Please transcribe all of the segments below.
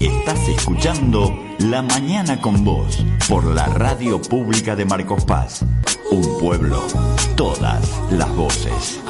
Estás escuchando La Mañana con Vos por la Radio Pública de Marcos Paz. Un pueblo, todas las voces.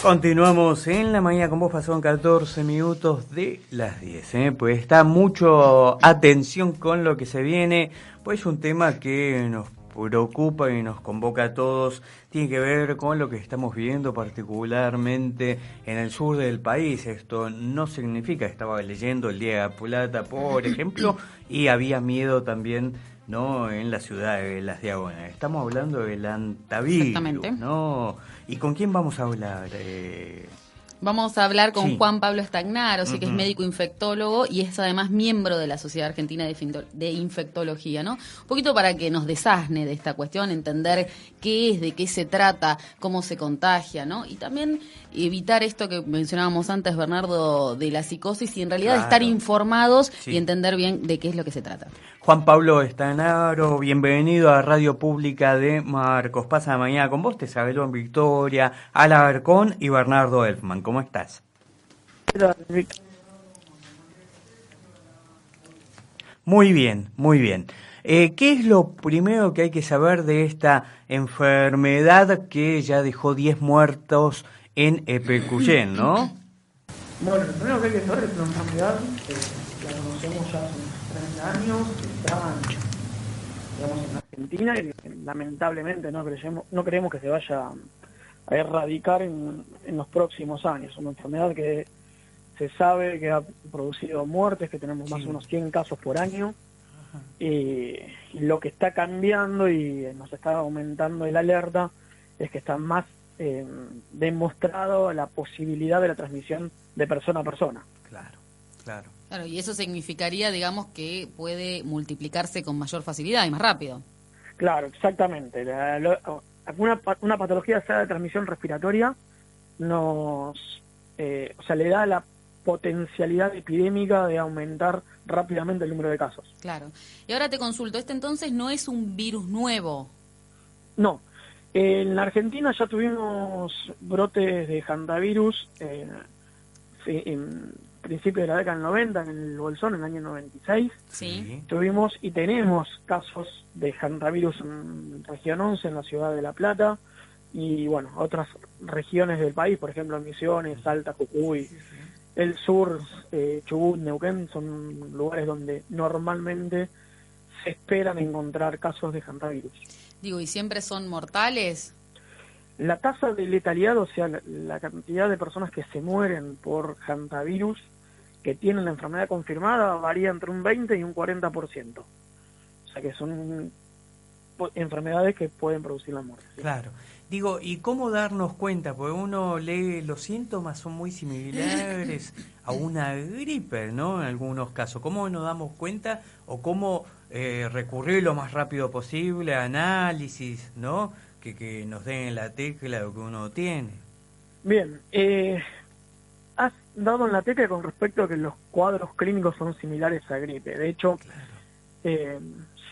Continuamos en La Mañana con Vos, pasaron 14 minutos de las 10, pues está mucho atención con lo que se viene, pues un tema que nos preocupa y nos convoca a todos, tiene que ver con lo que estamos viviendo particularmente en el sur del país. Esto no significa, estaba leyendo el Día de la Plata, por ejemplo, y había miedo también, ¿no?, en la ciudad de Las Diagonas. Estamos hablando del hantavirus, ¿no? ¿Y con quién vamos a hablar? Vamos a hablar con Sí. Juan Pablo Stagnaro, que es médico infectólogo y es además miembro de la Sociedad Argentina de Infectología, ¿no? Un poquito para que nos desasne de esta cuestión, entender qué es, de qué se trata, cómo se contagia, ¿no? Y también evitar esto que mencionábamos antes, Bernardo, de la psicosis y en realidad Claro. estar informados Sí. y entender bien de qué es lo que se trata. Juan Pablo Stagnaro, bienvenido a Radio Pública de Marcos. Pasa mañana con vos, te saludan Victoria, Alarcón y Bernardo Elfman. ¿Cómo estás? Muy bien, muy bien. ¿Qué es lo primero que hay que saber de esta enfermedad que ya dejó 10 muertos en Epelcuyen, ¿no? Bueno, lo primero que hay que saber es que la enfermedad la conocemos ya hace unos 30 años, que está digamos, en Argentina y que lamentablemente no creemos que se vaya a erradicar en los próximos años. Una enfermedad que se sabe que ha producido muertes, que tenemos más o menos 100 casos por año, y lo que está cambiando y nos está aumentando el alerta es que está más demostrado la posibilidad de la transmisión de persona a persona. Claro, claro. Claro, y eso significaría, digamos, que puede multiplicarse con mayor facilidad y más rápido. Claro, exactamente. Una patología sea de transmisión respiratoria le da la potencialidad epidémica de aumentar rápidamente el número de casos. Claro. Y ahora te consulto, este entonces no es un virus nuevo. No. En la Argentina ya tuvimos brotes de hantavirus en principio de la década del 90, en el Bolsón, en el año 96. Sí. Tuvimos y tenemos casos de hantavirus en región 11, en la ciudad de La Plata, y bueno, otras regiones del país, por ejemplo, Misiones, Salta, Jujuy, el sur, Chubut, Neuquén, son lugares donde normalmente se esperan encontrar casos de hantavirus. Digo, ¿y siempre son mortales? La tasa de letalidad, o sea, la cantidad de personas que se mueren por hantavirus que tienen la enfermedad confirmada, varía entre un 20 y un 40%. O sea que son enfermedades que pueden producir la muerte. ¿Sí? Claro. Digo, ¿y cómo darnos cuenta? Porque uno lee, los síntomas son muy similares a una gripe, ¿no? En algunos casos. ¿Cómo nos damos cuenta o cómo recurrir lo más rápido posible a análisis, ¿no? Que nos den la tecla de lo que uno tiene. Bien, has dado en la tecla con respecto a que los cuadros clínicos son similares a gripe. De hecho, claro.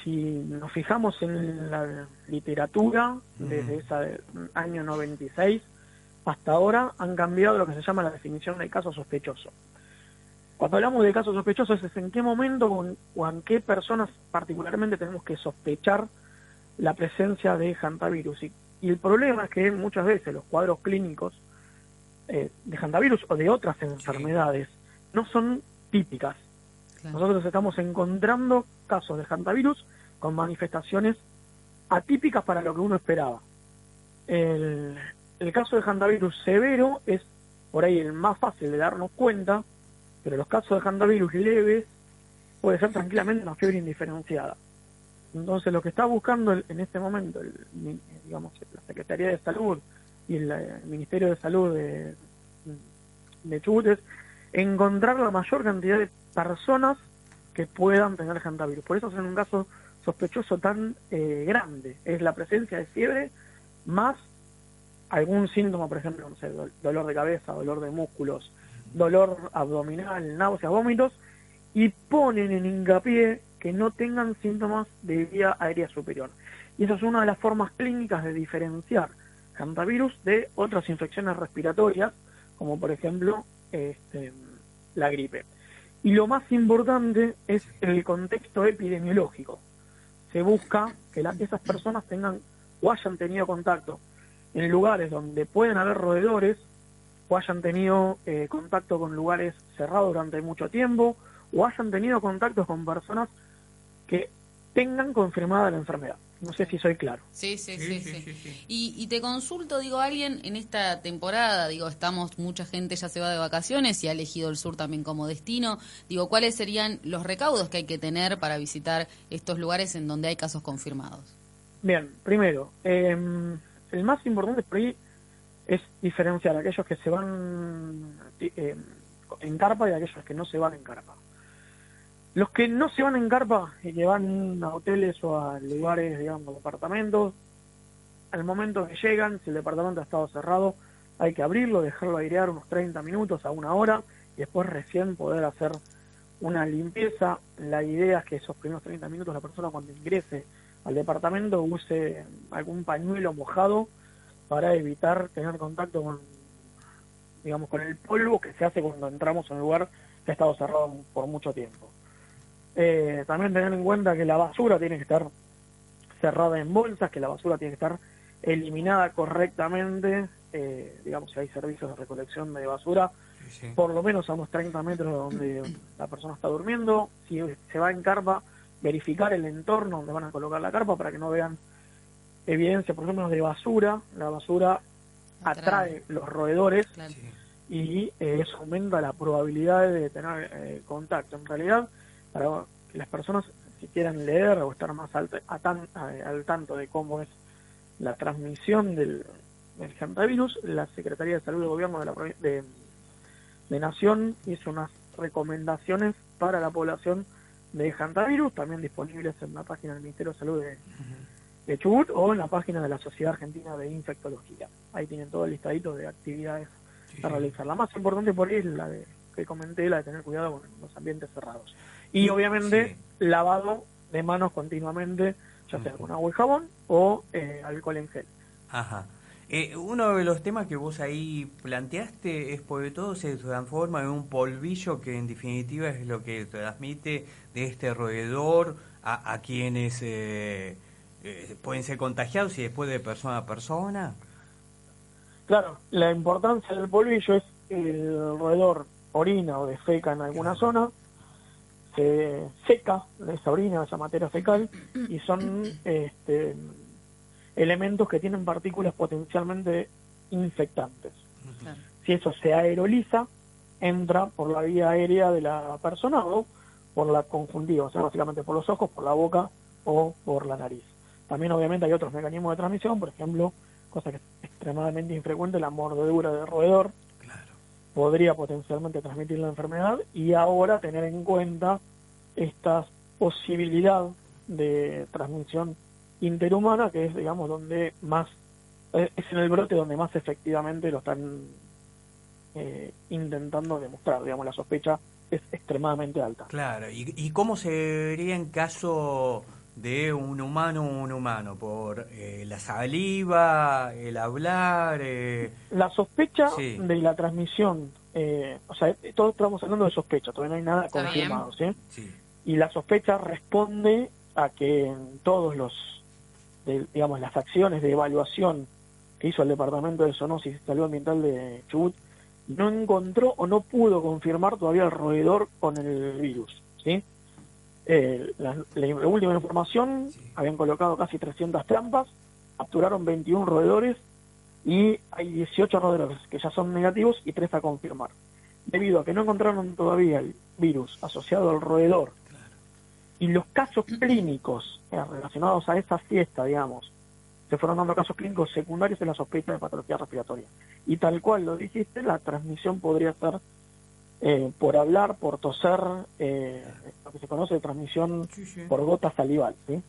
Si nos fijamos en la literatura, desde ese año 96 hasta ahora, han cambiado lo que se llama la definición del caso sospechoso. Cuando hablamos de casos sospechosos es en qué momento o en qué personas particularmente tenemos que sospechar la presencia de hantavirus. Y el problema es que muchas veces los cuadros clínicos de hantavirus o de otras enfermedades no son típicas. Claro. Nosotros estamos encontrando casos de hantavirus con manifestaciones atípicas para lo que uno esperaba. El caso de hantavirus severo es por ahí el más fácil de darnos cuenta, pero los casos de hantavirus leves puede ser tranquilamente una fiebre indiferenciada. Entonces lo que está buscando en este momento digamos la Secretaría de Salud y el Ministerio de Salud de Chubut es encontrar la mayor cantidad de personas que puedan tener hantavirus. Por eso es un caso sospechoso tan grande. Es la presencia de fiebre más algún síntoma, por ejemplo, no sé, dolor de cabeza, dolor de músculos, dolor abdominal, náuseas, vómitos, y ponen en hincapié que no tengan síntomas de vía aérea superior. Y esa es una de las formas clínicas de diferenciar hantavirus de otras infecciones respiratorias, como por ejemplo la gripe. Y lo más importante es el contexto epidemiológico. Se busca que esas personas tengan o hayan tenido contacto en lugares donde pueden haber roedores, o hayan tenido contacto con lugares cerrados durante mucho tiempo, o hayan tenido contactos con personas que tengan confirmada la enfermedad. No sé si soy claro. Sí. Y te consulto, digo, alguien en esta temporada, digo, mucha gente ya se va de vacaciones y ha elegido el sur también como destino. Digo, ¿cuáles serían los recaudos que hay que tener para visitar estos lugares en donde hay casos confirmados? Bien, primero, el más importante por ahí es diferenciar a aquellos que se van en carpa y a aquellos que no se van en carpa. Los que no se van en carpa y que van a hoteles o a lugares, digamos, departamentos, al momento que llegan, si el departamento ha estado cerrado, hay que abrirlo, dejarlo airear unos 30 minutos a una hora y después recién poder hacer una limpieza. La idea es que esos primeros 30 minutos la persona cuando ingrese al departamento use algún pañuelo mojado para evitar tener contacto con, digamos, con el polvo que se hace cuando entramos en un lugar que ha estado cerrado por mucho tiempo. También tener en cuenta que la basura tiene que estar cerrada en bolsas, que la basura tiene que estar eliminada correctamente, digamos, si hay servicios de recolección de basura, por lo menos a unos 30 metros donde la persona está durmiendo. Si se va en carpa, verificar el entorno donde van a colocar la carpa para que no vean evidencia, por ejemplo, de basura. La basura atrae los roedores, claro, y eso aumenta la probabilidad de tener contacto. En realidad, para que las personas, si quieren leer o estar más al tanto de cómo es la transmisión del hantavirus, la Secretaría de Salud del Gobierno de Nación hizo unas recomendaciones para la población de hantavirus, también disponibles en la página del Ministerio de Salud de Chubut o en la página de la Sociedad Argentina de Infectología. Ahí tienen todo el listadito de actividades a realizar. La más importante por ahí es la que comenté, la de tener cuidado con los ambientes cerrados. Y obviamente lavado de manos continuamente, ya sea con agua y jabón o alcohol en gel. Ajá. Uno de los temas que vos ahí planteaste es porque todo se transforma en un polvillo que en definitiva es lo que transmite de este roedor a quienes pueden ser contagiados y después de persona a persona. Claro, la importancia del polvillo es el roedor orina o defeca en alguna zona, se seca esa orina, esa materia fecal, y son elementos que tienen partículas potencialmente infectantes. Claro. Si eso se aeroliza, entra por la vía aérea de la persona o por la conjuntiva, o sea, básicamente por los ojos, por la boca o por la nariz. También obviamente hay otros mecanismos de transmisión, por ejemplo, cosa que es extremadamente infrecuente, la mordedura de roedor. Claro. Podría potencialmente transmitir la enfermedad, y ahora tener en cuenta esta posibilidad de transmisión interhumana, que es, digamos, donde más es en el brote donde más efectivamente lo están intentando demostrar. Digamos, la sospecha es extremadamente alta. Claro. ¿Y cómo se vería en caso de un humano por la saliva, el hablar? La sospecha de la transmisión, o sea, todos estamos hablando de sospecha, todavía no hay nada confirmado, ¿sí? Sí. Y la sospecha responde a que en todos digamos, las acciones de evaluación que hizo el Departamento de Zoonosis y Salud Ambiental de Chubut no encontró o no pudo confirmar todavía el roedor con el virus, ¿sí? La última información, habían colocado casi 300 trampas, capturaron 21 roedores y hay 18 roedores que ya son negativos y 3 a confirmar. Debido a que no encontraron todavía el virus asociado al roedor, y los casos clínicos relacionados a esa fiesta, digamos, se fueron dando casos clínicos secundarios de la sospecha de patología respiratoria. Y tal cual lo dijiste, la transmisión podría ser por hablar, por toser, lo que se conoce de transmisión por gota salival, ¿sí?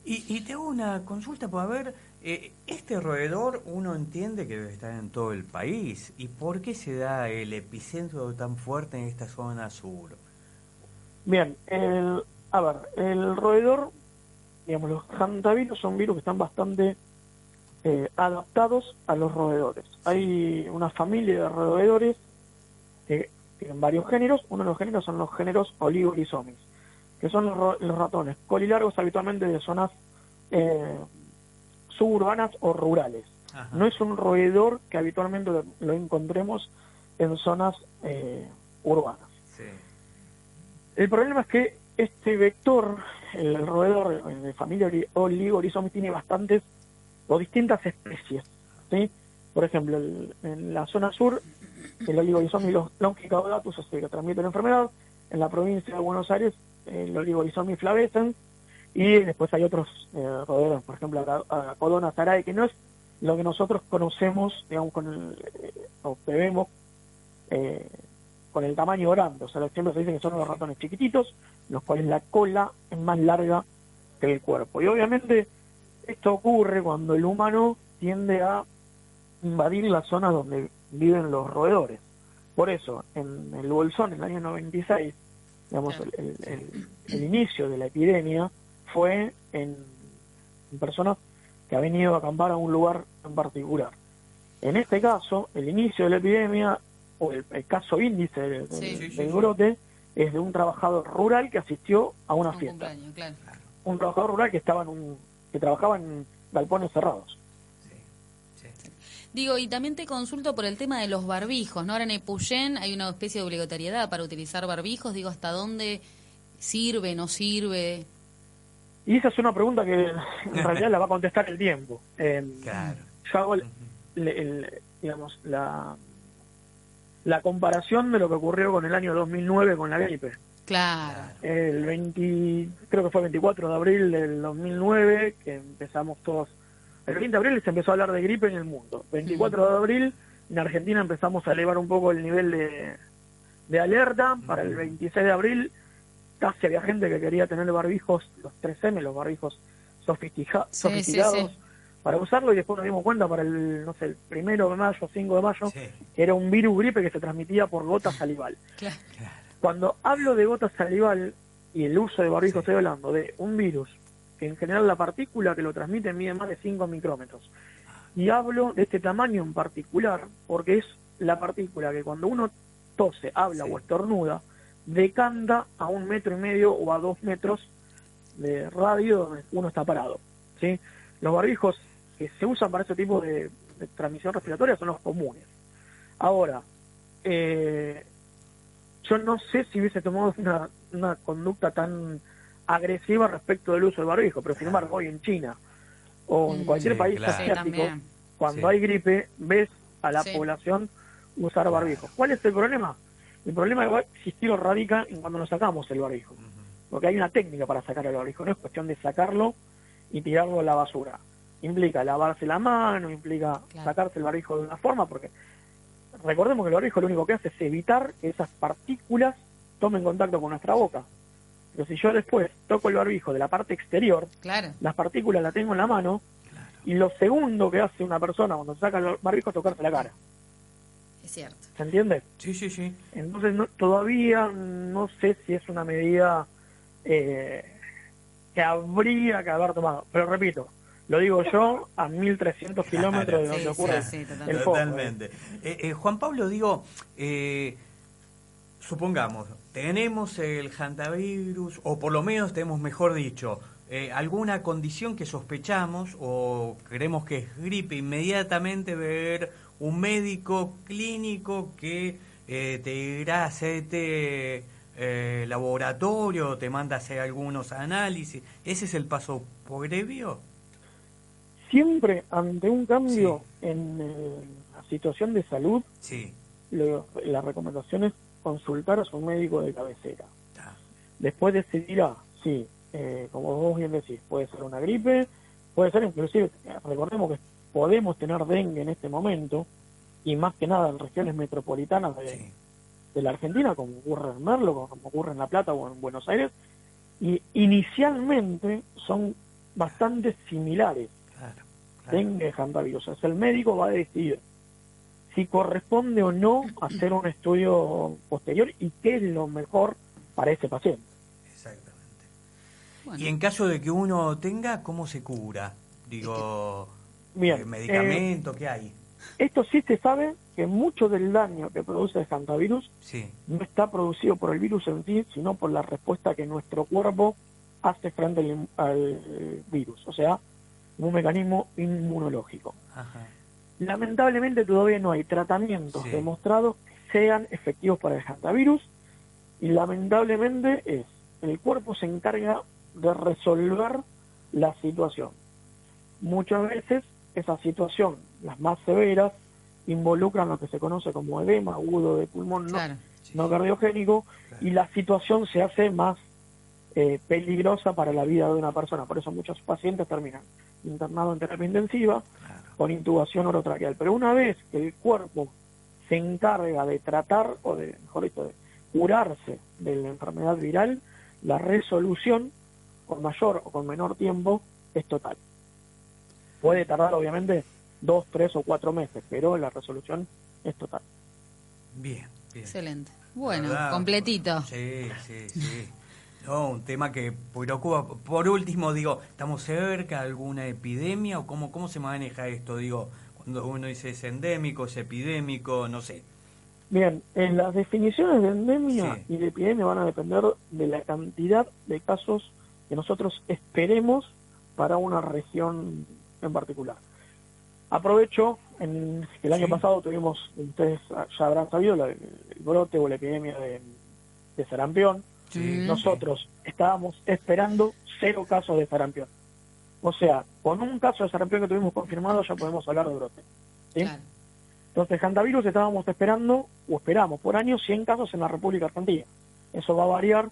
Y te hago una consulta, por ver, Este roedor uno entiende que debe estar en todo el país. ¿Y por qué se da el epicentro tan fuerte en esta zona sur? Bien, el roedor, digamos, los hantavirus son virus que están bastante adaptados a los roedores. Hay una familia de roedores que tienen varios géneros. Uno de los géneros son los géneros Oligorhizomis, que son los ratones colilargos habitualmente de zonas suburbanas o rurales. Ajá. No es un roedor que habitualmente lo encontremos en zonas urbanas. Sí. El problema es que este vector, el roedor de familia Oligorhizomis, tiene bastantes o distintas especies, ¿sí? Por ejemplo, en la zona sur, el Oligorhizomis longicaudatus es el que transmite la enfermedad. En la provincia de Buenos Aires, el Oligorhizomis flavescens. Y después hay otros roedores, por ejemplo, Acodona zarae, que no es lo que nosotros conocemos, digamos, o vemos con el tamaño grande. O sea, siempre se dice que son los ratones chiquititos, los cuales la cola es más larga que el cuerpo. Y obviamente esto ocurre cuando el humano tiende a invadir las zonas donde viven los roedores. Por eso, en el Bolsón, en el año 96, digamos, el inicio de la epidemia fue en personas que habían ido a acampar a un lugar en particular. En este caso, el inicio de la epidemia, o el caso índice del brote, es de un trabajador rural que asistió a una fiesta. Claro. Un trabajador rural que trabajaba en galpones cerrados. Digo, y también te consulto por el tema de los barbijos, ¿no? Ahora en Epuyén hay una especie de obligatoriedad para utilizar barbijos. Digo, ¿hasta dónde sirve, no sirve? Y esa es una pregunta que en realidad la va a contestar el tiempo. Claro. Yo hago digamos, la comparación de lo que ocurrió con el año 2009 con la gripe. Claro. Creo que fue el 24 de abril del 2009 que empezamos todos. El 20 de abril se empezó a hablar de gripe en el mundo. 24 de abril en Argentina empezamos a elevar un poco el nivel de alerta. Para el 26 de abril casi había gente que quería tener barbijos, los 3M, los barbijos sofisticados, para usarlo, y después nos dimos cuenta para el 1 de mayo, 5 de mayo, que era un virus gripe que se transmitía por gota salival. Claro. Cuando hablo de gota salival y el uso de barbijo, estoy hablando de un virus que en general la partícula que lo transmite mide más de 5 micrómetros. Y hablo de este tamaño en particular porque es la partícula que cuando uno tose, habla o estornuda, decanta a 1,5 metros o a 2 metros de radio donde uno está parado, ¿sí? Los barbijos que se usan para ese tipo de transmisión respiratoria son los comunes. Ahora, yo no sé si hubiese tomado una conducta tan agresiva respecto del uso del barbijo, pero sin embargo hoy en China o en cualquier país asiático, cuando hay gripe, ves a la población usar barbijos. ¿Cuál es el problema? El problema que va a existir radica en cuando nos sacamos el barbijo, porque hay una técnica para sacar el barbijo, no es cuestión de sacarlo y tirarlo a la basura. Implica lavarse la mano, implica sacarse el barbijo de una forma, porque recordemos que el barbijo lo único que hace es evitar que esas partículas tomen contacto con nuestra boca. Pero si yo después toco el barbijo de la parte exterior, las partículas las tengo en la mano, y lo segundo que hace una persona cuando saca el barbijo es tocarse la cara. Es cierto. ¿Se entiende? Sí. Entonces todavía no sé si es una medida que habría que haber tomado. Pero repito, lo digo yo a 1.300 kilómetros de donde ocurre el foco. Totalmente. Juan Pablo, digo, supongamos, tenemos el hantavirus, o por lo menos tenemos, mejor dicho, alguna condición que sospechamos o creemos que es gripe, inmediatamente ver un médico clínico que te irá a hacerte laboratorio, te manda a hacer algunos análisis. ¿Ese es el paso previo? Siempre ante un cambio en la situación de salud, la recomendación es consultar a su médico de cabecera. Después decidirá, como vos bien decís, puede ser una gripe, puede ser inclusive, recordemos que podemos tener dengue en este momento, y más que nada en regiones metropolitanas de la Argentina, como ocurre en Merlo, como ocurre en La Plata o en Buenos Aires, y inicialmente son bastante similares. dengue, hantavirus. O sea, el médico va a decidir si corresponde o no hacer un estudio posterior y qué es lo mejor para ese paciente. Exactamente. Bueno. Y en caso de que uno tenga, ¿cómo se cura? Digo, Bien, medicamento, ¿qué hay? Esto sí se sabe que mucho del daño que produce el hantavirus Sí. no está producido por el virus en sí, sino por la respuesta que nuestro cuerpo hace frente al virus, o sea, un mecanismo inmunológico. Ajá. Lamentablemente todavía no hay tratamientos Sí. demostrados que sean efectivos para el hantavirus, y lamentablemente el cuerpo se encarga de resolver la situación. Muchas veces esa situación, las más severas, involucran lo que se conoce como edema agudo de pulmón Claro. no cardiogénico, Claro. y la situación se hace más peligrosa para la vida de una persona. Por eso muchos pacientes terminan internados en terapia intensiva Claro. con intubación orotraqueal. Pero una vez que el cuerpo se encarga de tratar, o de, mejor dicho, de curarse de la enfermedad viral, la resolución, con mayor o con menor tiempo, es total. Puede tardar, obviamente, 2, 3 o 4 meses, pero la resolución es total. Bien, bien. Excelente. Bueno, ¿Verdad? completito. Sí. No, un tema que preocupa. Por último, digo, ¿estamos cerca de alguna epidemia o cómo se maneja esto? Digo, cuando uno dice es endémico, es epidémico, no sé. Bien, las definiciones de endemia Sí. y de epidemia van a depender de la cantidad de casos que nosotros esperemos para una región en particular. Aprovecho, que el año Sí. pasado tuvimos, ustedes ya habrán sabido, el brote o la epidemia de sarampión. Sí. Nosotros estábamos esperando 0 casos de sarampión. O sea, con un caso de sarampión que tuvimos confirmado ya podemos hablar de brote. ¿Sí? Claro. Entonces, hantavirus estábamos esperando, o esperamos por año, 100 casos en la República Argentina. Eso va a variar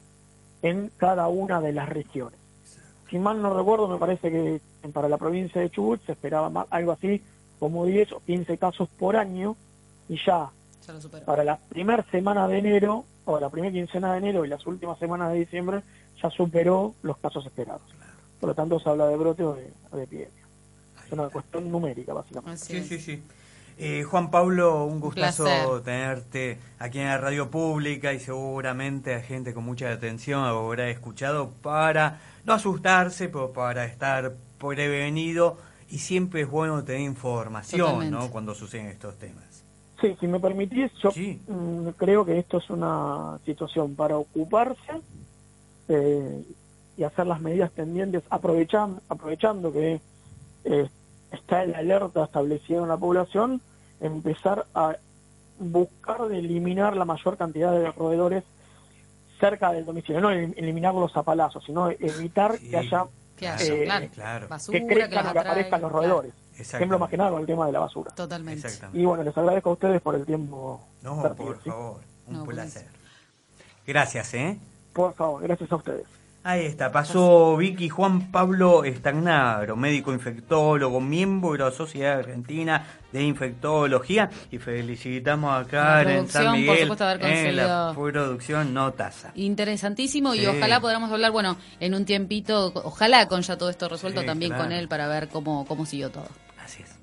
en cada una de las regiones. Si mal no recuerdo, me parece que para la provincia de Chubut se esperaba algo así como 10 o 15 casos por año, y ya Ya lo superó. para la primera semana de enero, o la primera quincena de enero y las últimas semanas de diciembre, ya superó los casos esperados. Por lo tanto, se habla de brote o de epidemia. Es una cuestión numérica, básicamente. Así es. Sí. Juan Pablo, un gustazo placer. tenerte aquí en la radio pública, y seguramente a gente con mucha atención habrá escuchado, para no asustarse, pero para estar prevenido, y siempre es bueno tener información, Totalmente. ¿no?, cuando suceden estos temas. Sí, si me permitís, yo Sí. creo que esto es una situación para ocuparse y hacer las medidas tendientes, aprovechando que está el alerta establecido en la población, empezar a buscar de eliminar la mayor cantidad de roedores cerca del domicilio, no eliminarlos a palazos, sino evitar Sí. que haya Claro, claro. Basura, que crezcan los o que aparezcan los roedores. Exactamente. Ejemplo más que nada con el tema de la basura. Totalmente. Exactamente. Y bueno, les agradezco a ustedes por el tiempo. No, perdido, por ¿sí? favor, un No, placer. Gracias, Por favor, gracias a ustedes. Ahí está, pasó Vicky Juan Pablo Stagnaro, médico infectólogo, miembro de la Sociedad Argentina de Infectología, y felicitamos a Karen producción, San por Miguel supuesto, haber en la conseguido. producción Notaza. Interesantísimo, y Sí. ojalá podamos hablar, bueno, en un tiempito, ojalá con ya todo esto resuelto, Sí, también claro. con él, para ver cómo siguió todo. Así es.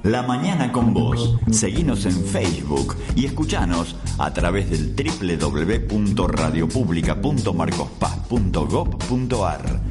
La Mañana con Vos. Seguinos en Facebook y escuchanos a través del www.radiopublica.marcospaz.gov.ar.